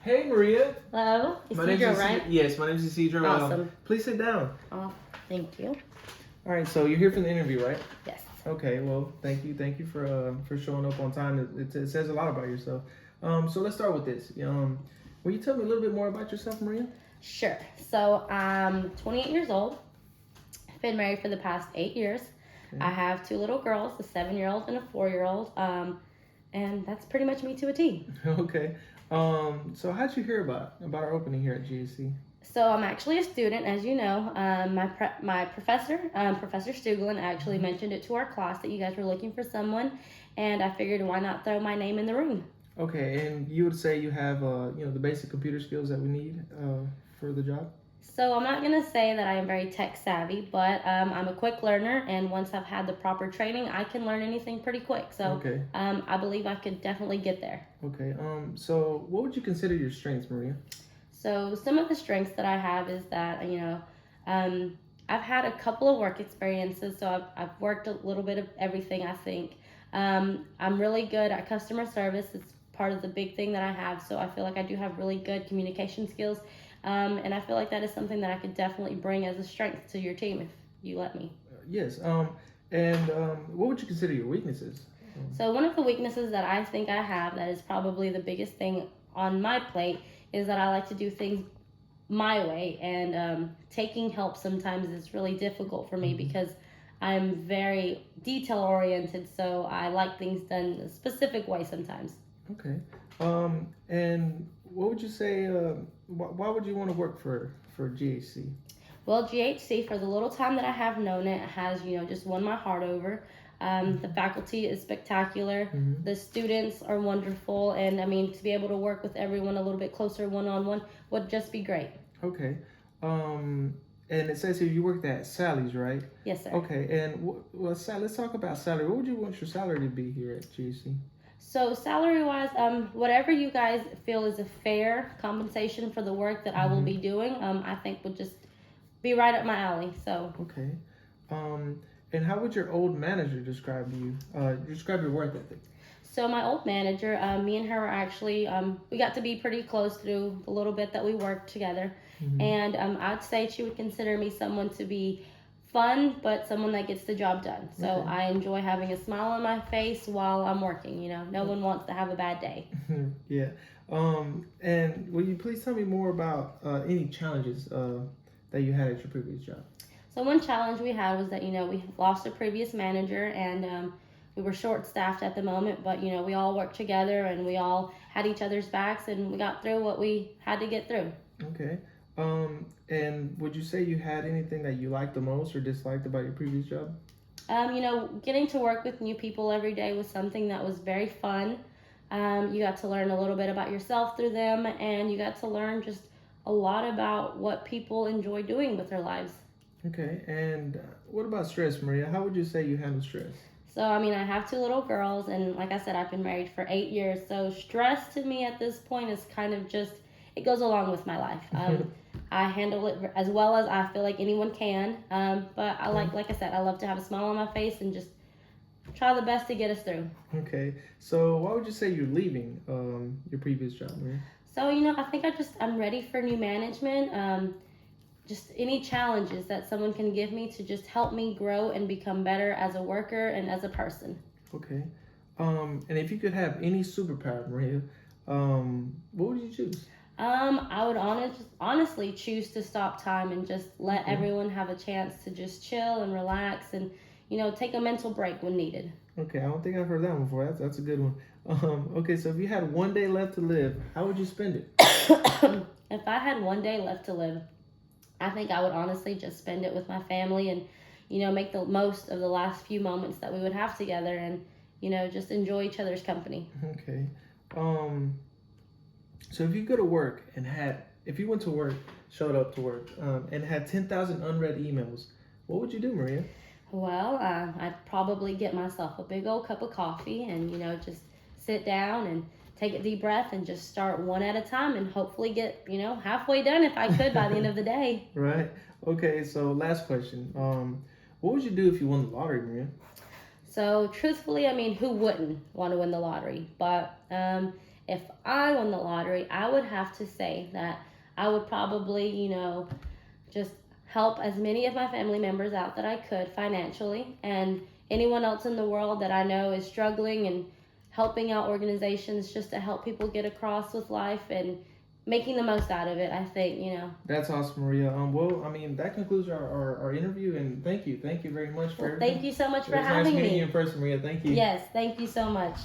Hey, Maria. Hello, My name's Isidro, right? Yes, my name's Isidro. Awesome. Please sit down. Oh, thank you. All right, so you're here for the interview, right? Yes. Okay. Well, thank you. Thank you for showing up on time. It says a lot about yourself. So let's start with this. Will you tell me a little bit more about yourself, Maria? Sure. So I'm 28 years old. I've been married for the past 8 years. Okay. I have 2 little girls, a 7-year-old and a 4-year-old. And that's pretty much me to a T. Okay. So how'd you hear about our opening here at GAC? So I'm actually a student, as you know. My professor, Professor Stuglin, actually mentioned it to our class that you guys were looking for someone, and I figured why not throw my name in the ring. Okay, and you would say you have the basic computer skills that we need for the job? So I'm not gonna say that I am very tech savvy, but I'm a quick learner, and once I've had the proper training, I can learn anything pretty quick. So Okay. I believe I could definitely get there. Okay. So what would you consider your strengths, Maria? So some of the strengths that I have is that I've had a couple of work experiences, so I've worked a little bit of everything. I think I'm really good at customer service. It's part of the big thing that I have, so I feel like I do have really good communication skills. And I feel like that is something that I could definitely bring as a strength to your team if you let me. Yes. And what would you consider your weaknesses? So one of the weaknesses that I think I have that is probably the biggest thing on my plate is that I like to do things my way, and taking help sometimes is really difficult for me because I'm very detail oriented, so I like things done a specific way sometimes. Okay. And what would you say? Why would you want to work for GHC? Well, GHC, for the little time that I have known it, has just won my heart over. The faculty is spectacular. Mm-hmm. The students are wonderful, and I mean to be able to work with everyone a little bit closer, one-on-one, would just be great. Okay. And it says here you worked at Sally's, right? Yes, sir. Okay. And let's talk about salary. What would you want your salary to be here at GHC? So salary-wise, whatever you guys feel is a fair compensation for the work that I will be doing, I think would just be right up my alley. So. Okay. And how would your old manager describe you? Describe your work ethic. So my old manager, me and her were actually, we got to be pretty close through the little bit that we worked together. And I'd say she would consider me someone to be fun, but someone that gets the job done. So Okay. I enjoy having a smile on my face while I'm working. No one wants to have a bad day. Yeah. And will you please tell me more about any challenges that you had at your previous job? So one challenge we had was that, we lost a previous manager, and we were short-staffed at the moment, but, we all worked together and we all had each other's backs, and we got through what we had to get through. Okay. And would you say you had anything that you liked the most or disliked about your previous job? Getting to work with new people every day was something that was very fun. You got to learn a little bit about yourself through them, and you got to learn just a lot about what people enjoy doing with their lives. Okay. And what about stress, Maria? How would you say you handle stress? So, I have 2 little girls, and like I said, I've been married for 8 years. So, stress to me at this point is kind of just, it goes along with my life. I handle it as well as I feel like anyone can. But I like I said, I love to have a smile on my face and just try the best to get us through. Okay. So why would you say you're leaving your previous job, Maria? So, I think I'm ready for new management. Just any challenges that someone can give me to just help me grow and become better as a worker and as a person. Okay. And if you could have any superpower, Maria, what would you choose? I would honestly choose to stop time and just let everyone have a chance to just chill and relax and, take a mental break when needed. Okay, I don't think I've heard that one before. That's a good one. Okay, so if you had one day left to live, how would you spend it? If I had one day left to live, I think I would honestly just spend it with my family and, make the most of the last few moments that we would have together and, just enjoy each other's company. Okay. So if you go to work if you went to work, showed up to work, and had 10,000 unread emails, what would you do, Maria? Well, I'd probably get myself a big old cup of coffee and, just sit down and take a deep breath and just start one at a time and hopefully get, halfway done if I could by the end of the day. Right. Okay, so last question. What would you do if you won the lottery, Maria? So truthfully, who wouldn't want to win the lottery? But if I won the lottery, I would have to say that I would probably, just help as many of my family members out that I could financially, and anyone else in the world that I know is struggling, and helping out organizations just to help people get across with life and making the most out of it. I think. That's awesome, Maria. Well, I mean, that concludes our interview, and thank you very much for everything. Thank you so much for It was having nice meeting me. you in person, Maria. Thank you. Yes, thank you so much.